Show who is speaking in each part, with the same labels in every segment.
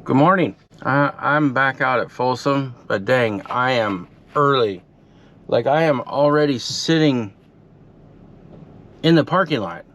Speaker 1: Good morning. I'm back out at Folsom, but dang, I am early. Like, I am already sitting in the parking lot.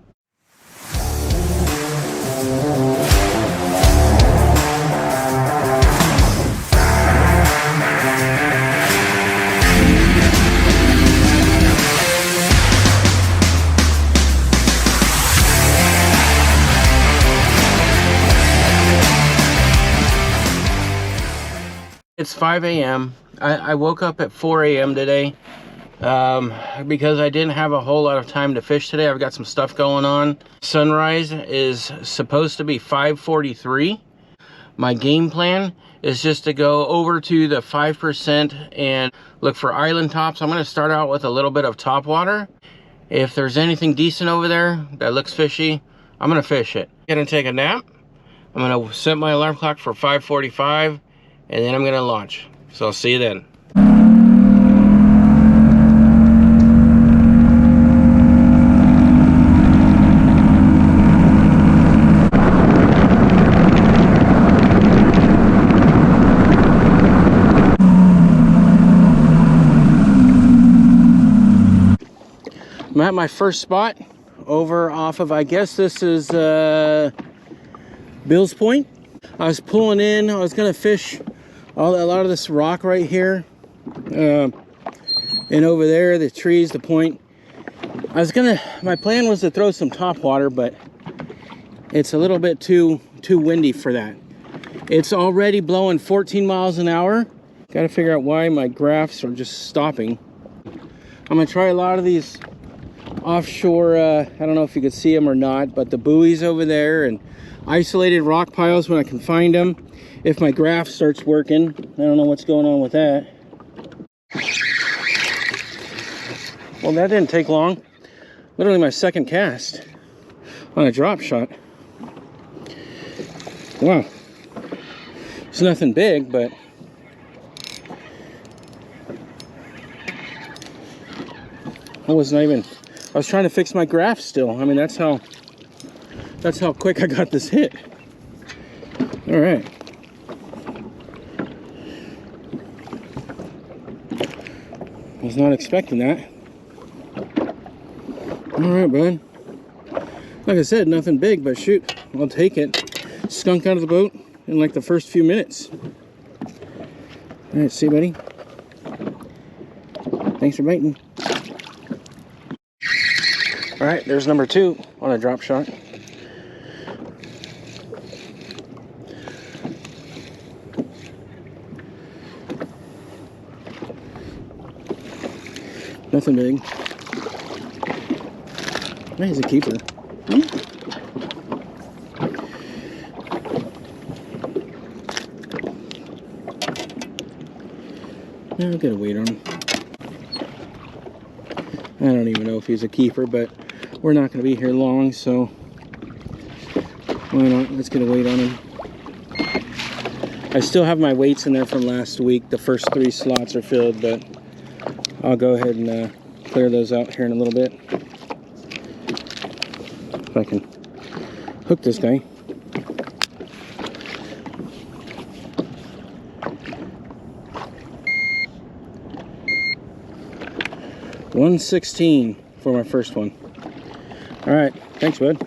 Speaker 1: It's 5 a.m. I woke up at 4 a.m. today because I didn't have a whole lot of time to fish today. I've got some stuff going on. Sunrise is supposed to be 5:43. My game plan is just to go over to the 5% and look for island tops. I'm going to start out with a little bit of top water. If there's anything decent over there that looks fishy, I'm going to fish it. I'm going to take a nap. I'm going to set my alarm clock for 5:45. And then I'm gonna launch. So I'll see you then. I'm at my first spot over off of, I guess this is Beal's Point. I was pulling in, I was gonna fish a lot of this rock right here, and over there, the trees, the point. My plan was to throw some top water, but it's a little bit too windy for that. It's already blowing 14 miles an hour. Gotta figure out why my graphs are just stopping. I'm gonna try a lot of these offshore, I don't know if you could see them or not, but the buoys over there and isolated rock piles when I can find them. If my graph starts working, I don't know what's going on with that. Well, that didn't take long. Literally my second cast on a drop shot. Wow. It's nothing big, but I was trying to fix my graph still. I mean, that's how quick I got this hit. All right. Was not expecting that. All right, bud. Like I said, nothing big, but shoot, I'll take it. Skunk out of the boat in like the first few minutes. All right, see you, buddy. Thanks for biting. All right, there's number 2 on a drop shot. Nothing big. That is a keeper. Yeah, I'll get a weight on him. I don't even know if he's a keeper, but we're not going to be here long, so why not? Let's get a weight on him. I still have my weights in there from last week. The first 3 slots are filled, but I'll go ahead and clear those out here in a little bit. If I can hook this guy. $116 for my first one. All right, thanks, bud.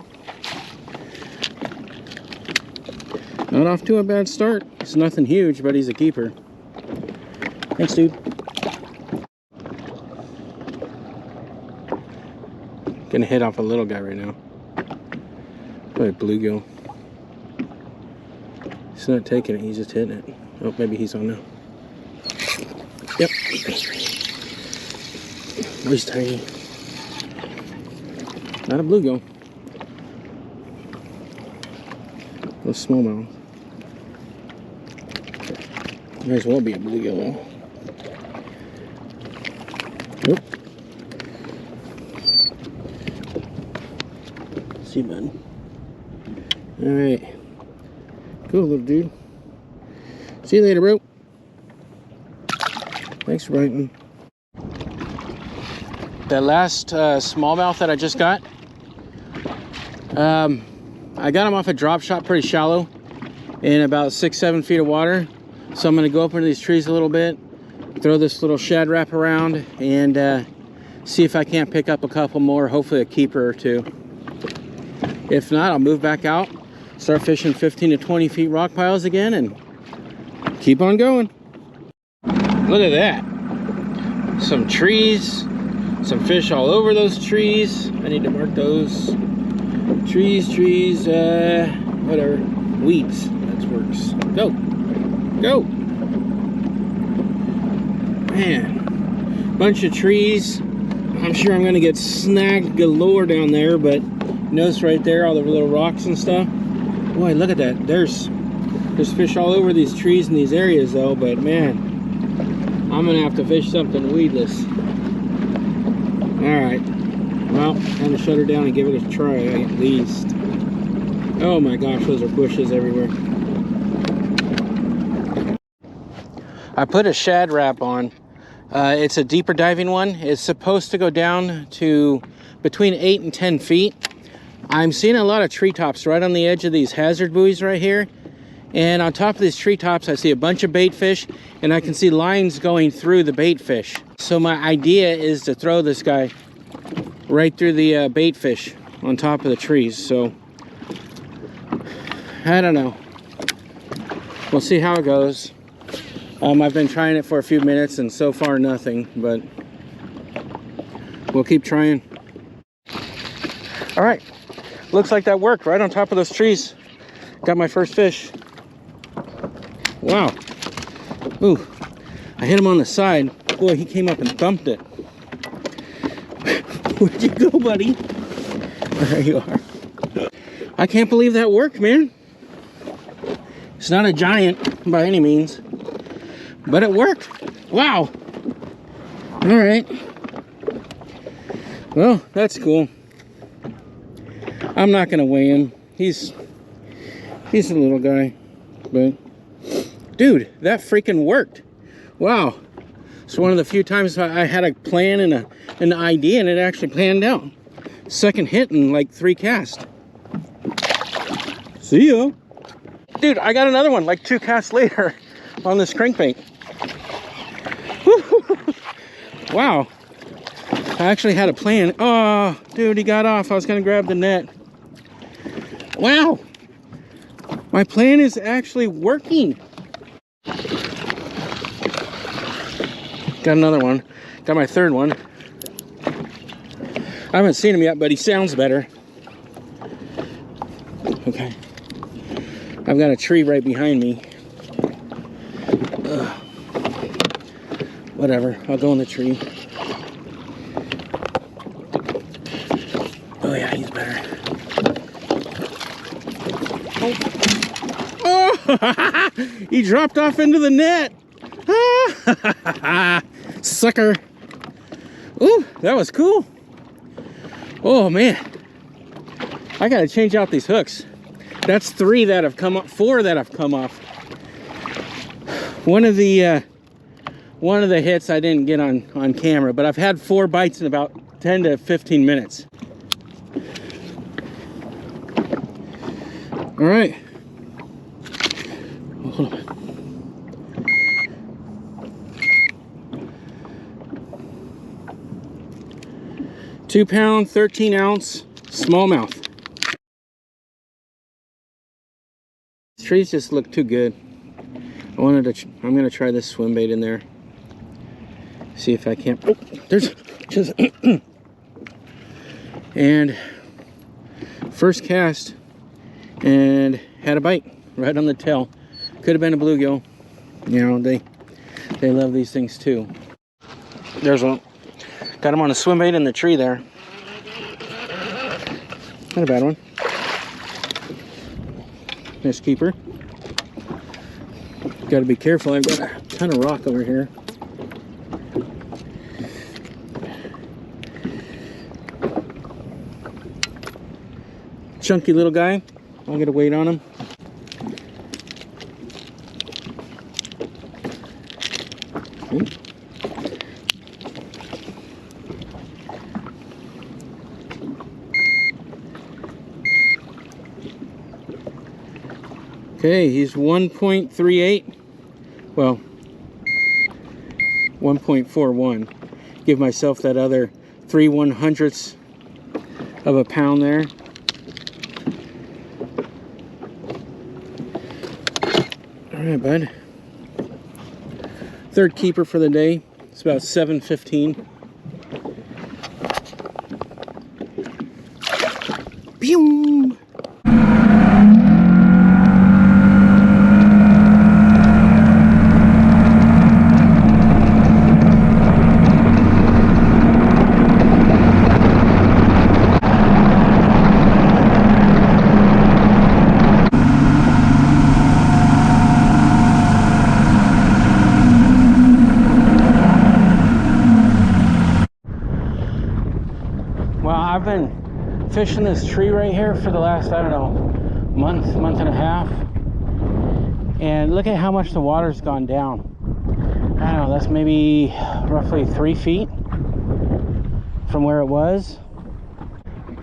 Speaker 1: Not off to a bad start. It's nothing huge, but he's a keeper. Thanks, dude. Gonna hit off a little guy right now. Probably a bluegill. He's not taking it, he's just hitting it. Oh, maybe he's on now. Yep. Oh, he's tiny. Not a bluegill. A smallmouth. Might as well be a bluegill though. Nope. See, bud. Alright. Cool, little dude. See you later, bro. Thanks for biting. That last smallmouth that I just got, I got him off a drop shot pretty shallow. in about 6-7 feet of water. So I'm going to go up into these trees a little bit, throw this little Shad Rap around, and see if I can't pick up a couple more, hopefully a keeper or two. If not, I'll move back out, start fishing 15 to 20 feet rock piles again, and keep on going. Look at that. Some trees, some fish all over those trees. I need to mark those. Trees, whatever. Weeds, that works. Go, go. Man, bunch of trees. I'm sure I'm gonna get snagged galore down there, but notice right there all the little rocks and stuff. Boy, look at that. There's fish all over these trees in these areas though, but man, I'm gonna have to fish something weedless. All right, well, I'm gonna shut her down and give it a try at least. Oh my gosh, those are bushes everywhere. I put a Shad Rap on. It's a deeper diving one. It's supposed to go down to between 8 and 10 feet. I'm seeing a lot of treetops right on the edge of these hazard buoys right here. And on top of these treetops, I see a bunch of bait fish, and I can see lines going through the bait fish. So my idea is to throw this guy right through the bait fish on top of the trees. So I don't know. We'll see how it goes. I've been trying it for a few minutes and so far nothing, but we'll keep trying. All right, looks like that worked right on top of those trees. Got my first fish. Wow. Ooh, I hit him on the side. Boy, he came up and thumped it. Where'd you go, buddy? There you are. I can't believe that worked, man. It's not a giant by any means, but it worked. Wow. All right. Well, that's cool. I'm not gonna weigh him. He's a little guy, but dude, that freaking worked. Wow. It's one of the few times I had a plan and an idea, and it actually panned out. Second hit in like 3 casts. See ya. Dude, I got another one like 2 casts later on this crankbait. Wow. I actually had a plan. Oh, dude, he got off. I was gonna grab the net. Wow. My plan is actually working. Got another one. Got my third one. I haven't seen him yet, but he sounds better. Okay. I've got a tree right behind me. Ugh. Whatever, I'll go in the tree. Oh yeah, he's better. Oh, he dropped off into the net. Sucker. Ooh, that was cool. Oh man, I gotta change out these hooks. That's 3 that have come up, 4 that have come off. One of the hits I didn't get on camera, but I've had 4 bites in about 10 to 15 minutes. All right. Hold on. £2 13 ounce smallmouth. These trees just look too good. I'm gonna try this swim bait in there. See if I can't. Oh, there's just and first cast and had a bite right on the tail. Could have been a bluegill. You know, they love these things too. There's one. Got him on a swim bait in the tree there. Not a bad one. Nice keeper. Got to be careful. I've got a ton of rock over here. Chunky little guy. I'll get a weight on him. Okay, he's 1.38. Well, 1.41. Give myself that other 3/100ths of a pound there. All right, bud. Third keeper for the day. It's about 7:15. Pew! I've been fishing this tree right here for the last, I don't know, month and a half, and look at how much the water's gone down. I don't know, that's maybe roughly 3 feet from where it was.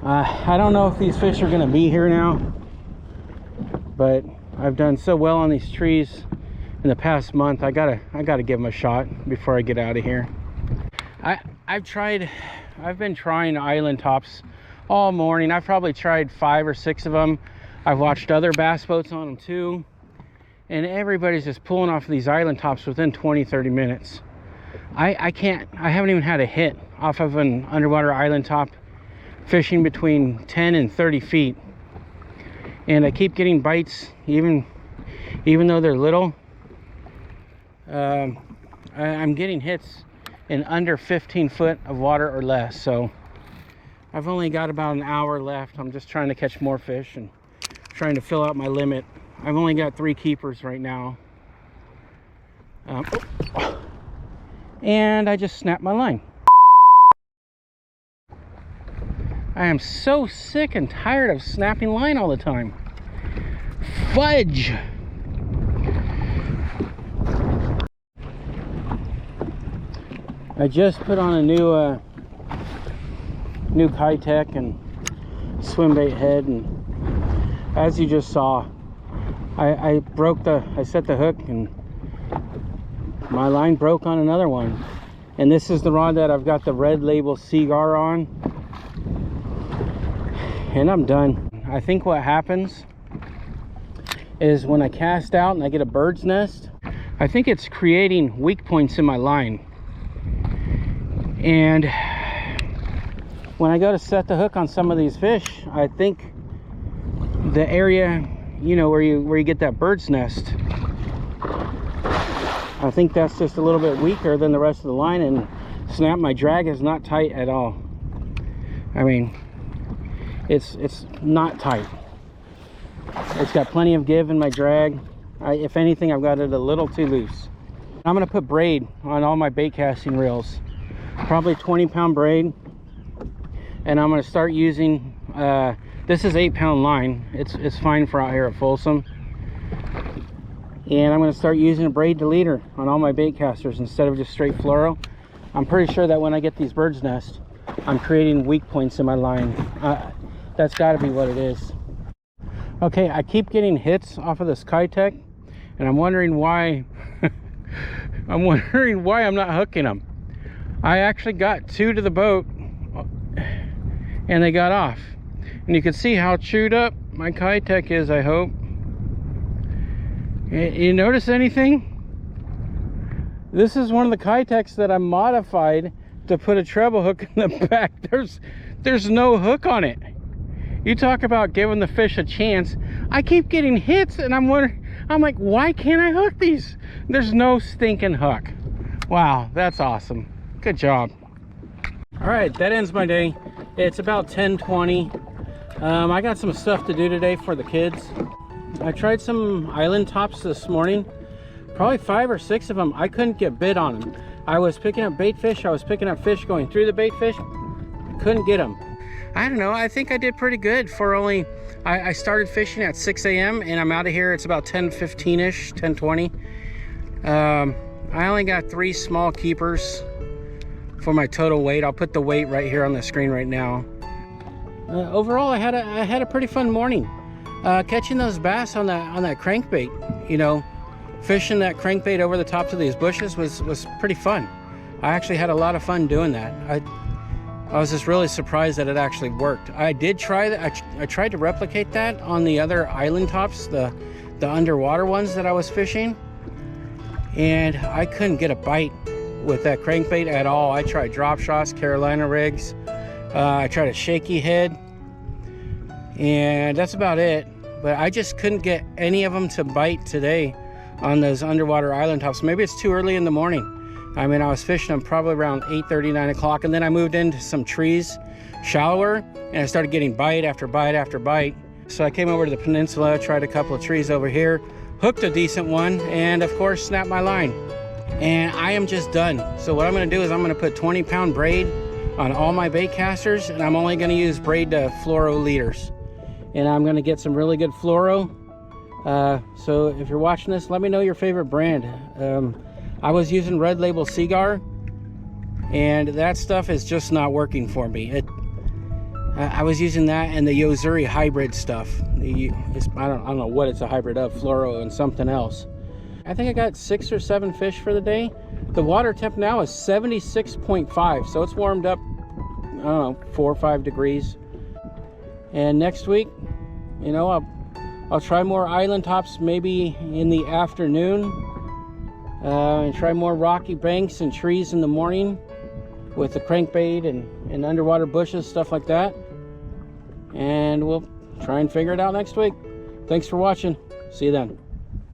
Speaker 1: I don't know if these fish are gonna be here now, but I've done so well on these trees in the past month. I gotta give them a shot before I get out of here. I've been trying island tops all morning. I've probably tried 5 or 6 of them. I've watched other bass boats on them too, and everybody's just pulling off these island tops within 20-30 minutes. I haven't even had a hit off of an underwater island top fishing between 10 and 30 feet, and I keep getting bites even though they're little. I'm getting hits in under 15 foot of water or less. So I've only got about an hour left. I'm just trying to catch more fish and trying to fill out my limit. I've only got 3 keepers right now. And I just snapped my line. I am so sick and tired of snapping line all the time. Fudge! I just put on a new Keitech and Swimbait head, and as you just saw, I set the hook and my line broke on another one. And this is the rod that I've got the red label Cigar on, and I'm done. I think what happens is when I cast out and I get a bird's nest, I think it's creating weak points in my line. And when I go to set the hook on some of these fish, I think the area, you know, where you get that bird's nest, I think that's just a little bit weaker than the rest of the line, and snap, my drag is not tight at all. I mean, it's not tight. It's got plenty of give in my drag. If anything, I've got it a little too loose. I'm gonna put braid on all my bait casting reels. Probably 20-pound braid, and I'm going to start using this is 8-pound line. It's fine for out here at Folsom, and I'm going to start using a braid deleter on all my bait casters instead of just straight fluoro. I'm pretty sure that when I get these bird's nest, I'm creating weak points in my line. That's got to be what it is. Okay, I keep getting hits off of this Keitech, and I'm wondering why. I'm wondering why I'm not hooking them. I actually got 2 to the boat and they got off, and you can see how chewed up my Keitech is, I hope. You notice anything? This is one of the Keitechs that I modified to put a treble hook in the back. There's no hook on it. You talk about giving the fish a chance. I keep getting hits, and I'm like, why can't I hook these? There's no stinking hook. Wow, that's awesome. Good job. All right, that ends my day. It's about 10:20. I got some stuff to do today for the kids. I tried some island tops this morning, probably 5 or 6 of them. I couldn't get bit on them. I was picking up bait fish. I was picking up fish going through the bait fish. Couldn't get them. I don't know, I think I did pretty good for only, I started fishing at 6 a.m. and I'm out of here. It's about 10:15-ish, 10:20. I only got 3 small keepers for my total weight. I'll put the weight right here on the screen right now. Overall, I had a pretty fun morning. Catching those bass on that crankbait, you know, fishing that crankbait over the tops of these bushes was pretty fun. I actually had a lot of fun doing that. I was just really surprised that it actually worked. I did try that. I tried to replicate that on the other island tops, the underwater ones that I was fishing, and I couldn't get a bite with that crankbait at all. I tried drop shots, Carolina rigs. I tried a shaky head, and that's about it. But I just couldn't get any of them to bite today on those underwater island tops. Maybe it's too early in the morning. I mean, I was fishing them probably around 8:30, 9 o'clock, and then I moved into some trees shallower, and I started getting bite after bite after bite. So I came over to the peninsula, tried a couple of trees over here, hooked a decent one, and of course snapped my line. And I am just done. So what I'm going to do is I'm going to put 20-pound braid on all my bait casters, and I'm only going to use braid to fluoro leaders. And I'm going to get some really good fluoro. So if you're watching this, let me know your favorite brand. I was using Red Label Seagar, and that stuff is just not working for me. I was using that and the Yozuri hybrid stuff. I don't know what it's a hybrid of, fluoro and something else. I think I got 6 or 7 fish for the day. The water temp now is 76.5, so it's warmed up, I don't know, 4 or 5 degrees. And next week, you know, I'll try more island tops maybe in the afternoon, and try more rocky banks and trees in the morning with the crankbait and underwater bushes, stuff like that. And we'll try and figure it out next week. Thanks for watching. See you then.